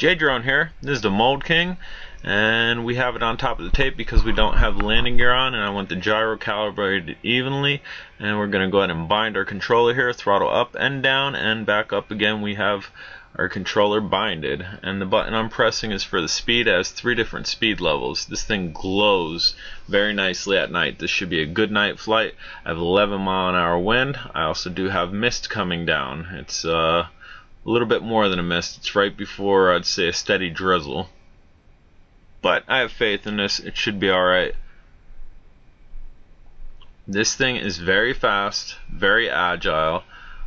J-Drone here. This is the Mould King, and we have it on top of the tape because we don't have the landing gear on, and I want the gyro calibrated evenly. And we're going to go ahead and bind our controller here, throttle up and down, and back up again. We have our controller binded, and the button I'm pressing is for the speed. It has 3 different speed levels. This thing glows very nicely at night. This should be a good night flight. I have 11-mile-an-hour wind. I also do have mist coming down. It's a little bit more than a mist. It's right before, I'd say, a steady drizzle. But I have faith in this. It should be alright. This thing is very fast, very agile.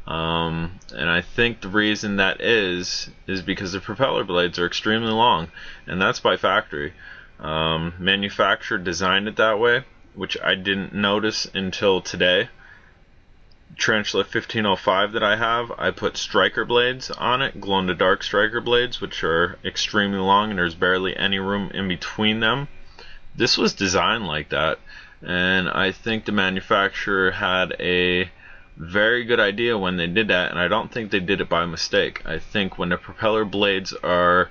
And I think the reason that is because the propeller blades are extremely long, and that's by factory. Manufacturer designed it that way, which I didn't notice until today. Tarantula 1505 that I have, I put striker blades on it, glow-in-the-dark striker blades, which are extremely long and there's barely any room in between them. This was designed like that, and I think the manufacturer had a very good idea when they did that, and I don't think they did it by mistake. I think when the propeller blades are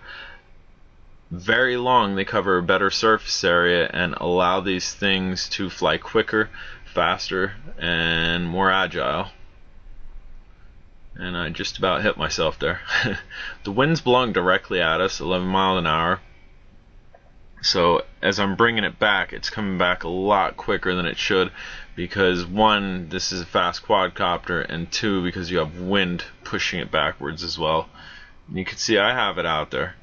very long, they cover a better surface area and allow these things to fly quicker, faster, and more agile. And I just about hit myself there. The wind's blowing directly at us, 11 miles an hour. So as I'm bringing it back, it's coming back a lot quicker than it should, because 1, this is a fast quadcopter, and 2, because you have wind pushing it backwards as well. And you can see I have it out there.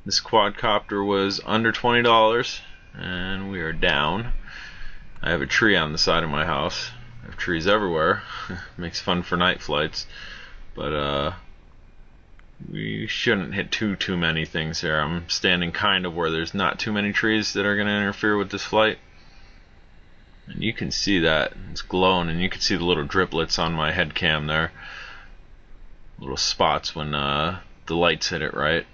This quadcopter was under $20, and we are down. I have a tree on the side of my house. I have trees everywhere. Makes fun for night flights. But we shouldn't hit too many things here. I'm standing kind of where there's not too many trees that are going to interfere with this flight. And you can see that. It's glowing, and you can see the little driplets on my head cam there. Little spots when the lights hit it right.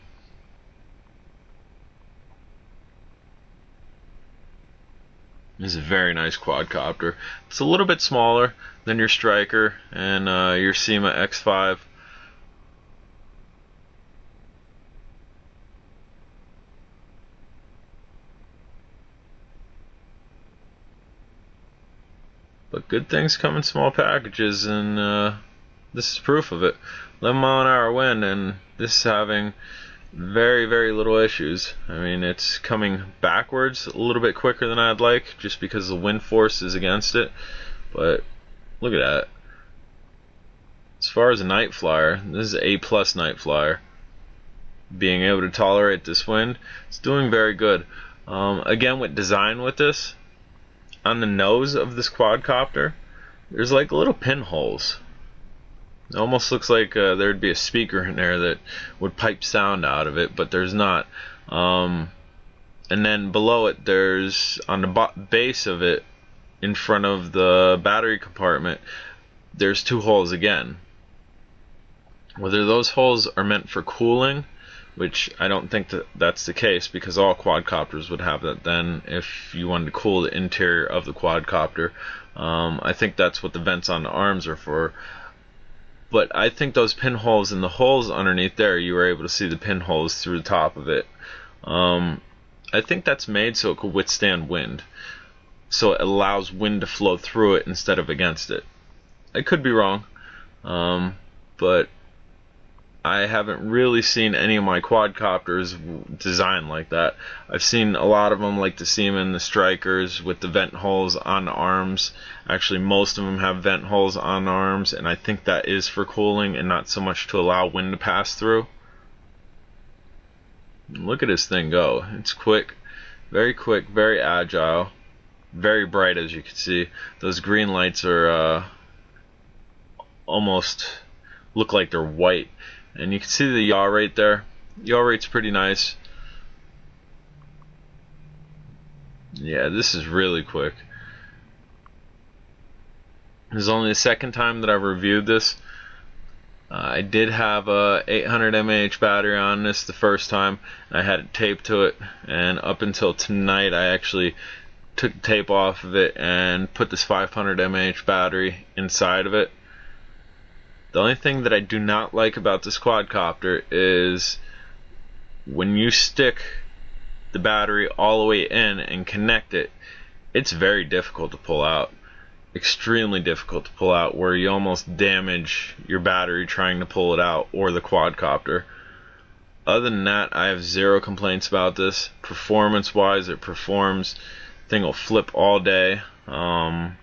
This is a very nice quadcopter. It's a little bit smaller than your Striker and your SEMA X5. But good things come in small packages, and this is proof of it. 11-mile-an-hour wind, and this is having very little issues. I mean, it's coming backwards a little bit quicker than I'd like, just because the wind force is against it. But look at that. As far as a night flyer, this is an A+ night flyer. Being able to tolerate this wind, it's doing very good. Again, with design with this, on the nose of this quadcopter, there's like little pinholes. It almost looks like there'd be a speaker in there that would pipe sound out of it, but there's not. And then below it, there's, on the base of it, in front of the battery compartment, there's 2 holes again. Whether those holes are meant for cooling, which I don't think that's the case, because all quadcopters would have that then if you wanted to cool the interior of the quadcopter. I think that's what the vents on the arms are for. But I think those pinholes and the holes underneath there, you were able to see the pinholes through the top of it. I think that's made so it could withstand wind. So it allows wind to flow through it instead of against it. I could be wrong. But I haven't really seen any of my quadcopters designed like that. I've seen a lot of them, like the SEMA and the Strikers, with the vent holes on the arms. Actually, most of them have vent holes on the arms, and I think that is for cooling and not so much to allow wind to pass through. Look at this thing go. It's quick, very agile, very bright, as you can see. Those green lights are almost look like they're white. And you can see the yaw rate there. Yaw rate's pretty nice. Yeah, this is really quick. This is only the second time that I've reviewed this. I did have a 800 mAh battery on this the first time, and I had it taped to it. And up until tonight, I actually took the tape off of it and put this 500 mAh battery inside of it. The only thing that I do not like about this quadcopter is when you stick the battery all the way in and connect it, it's very difficult to pull out. Extremely difficult to pull out, where you almost damage your battery trying to pull it out, or the quadcopter. Other than that, I have zero complaints about this. Performance wise, it performs. Thing will flip all day. And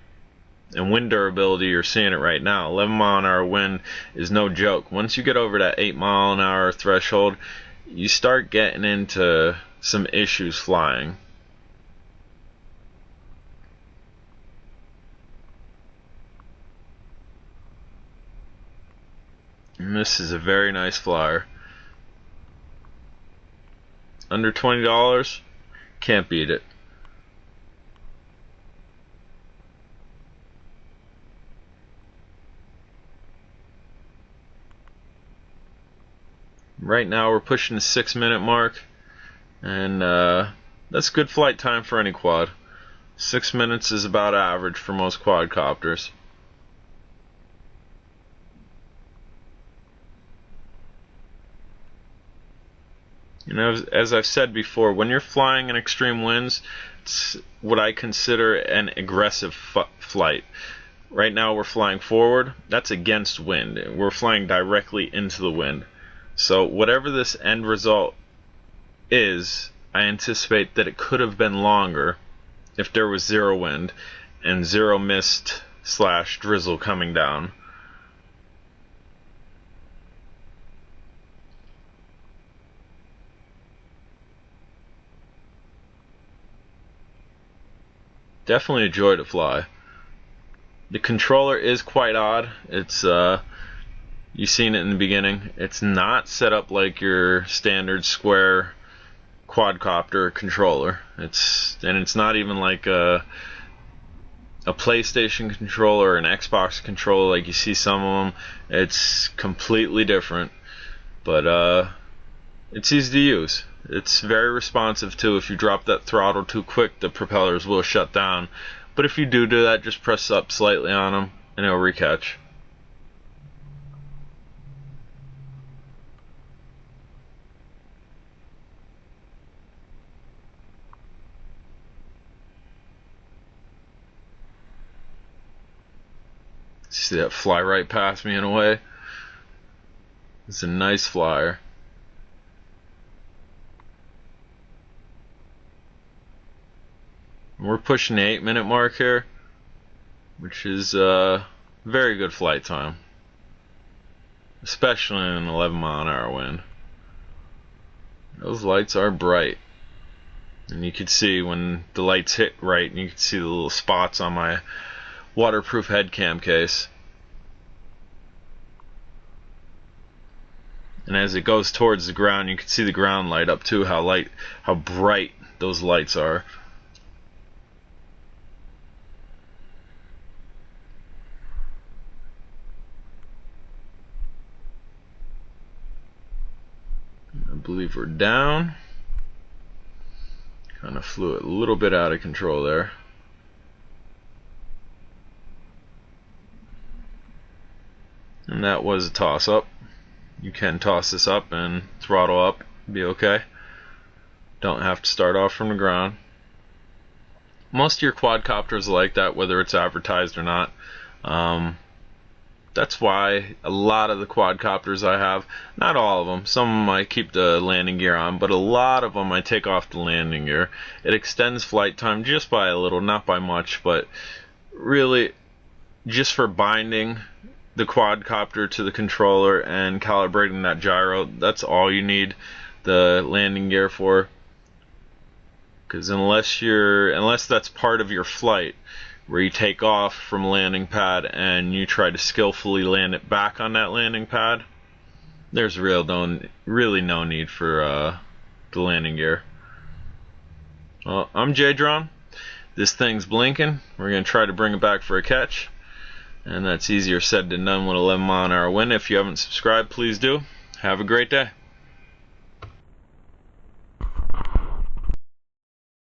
wind durability, you're seeing it right now. 11 mile an hour wind is no joke. Once you get over that 8 mile an hour threshold, you start getting into some issues flying. And this is a very nice flyer. Under $20, can't beat it. Right now we're pushing the 6-minute mark, and that's good flight time for any quad. 6 minutes is about average for most quadcopters. You know, as I've said before, when you're flying in extreme winds, it's what I consider an aggressive flight. Right now we're flying forward. That's against wind. We're flying directly into the wind. So whatever this end result is, I anticipate that it could have been longer if there was zero wind and zero mist / drizzle coming down. Definitely a joy to fly. The controller is quite odd. It's you've seen it in the beginning. It's not set up like your standard square quadcopter controller. It's not even like a PlayStation controller or an Xbox controller like you see some of them. It's completely different, but it's easy to use. It's very responsive too. If you drop that throttle too quick, the propellers will shut down. But if you do that, just press up slightly on them and it'll recatch. See that fly right past me in a way? It's a nice flyer. We're pushing the 8-minute mark here, which is very good flight time, especially in an 11 mile an hour wind. Those lights are bright, and you can see when the lights hit right, and you can see the little spots on my waterproof head cam case. And as it goes towards the ground, you can see the ground light up too, how bright those lights are. I believe we're down. Kind of flew it a little bit out of control there. And that was a toss up. You can toss this up and throttle up, be okay. Don't have to start off from the ground. Most of your quadcopters are like that, whether it's advertised or not. That's why a lot of the quadcopters I have, not all of them, some of them I keep the landing gear on, but a lot of them I take off the landing gear. It extends flight time just by a little, not by much, but really just for binding the quadcopter to the controller and calibrating that gyro. That's all you need the landing gear for. Because unless that's part of your flight, where you take off from a landing pad and you try to skillfully land it back on that landing pad, there's really no need for the landing gear. Well, I'm J-Drone. This thing's blinking. We're going to try to bring it back for a catch. And that's easier said than done with 11 mile an hour wind. If you haven't subscribed, please do. Have a great day.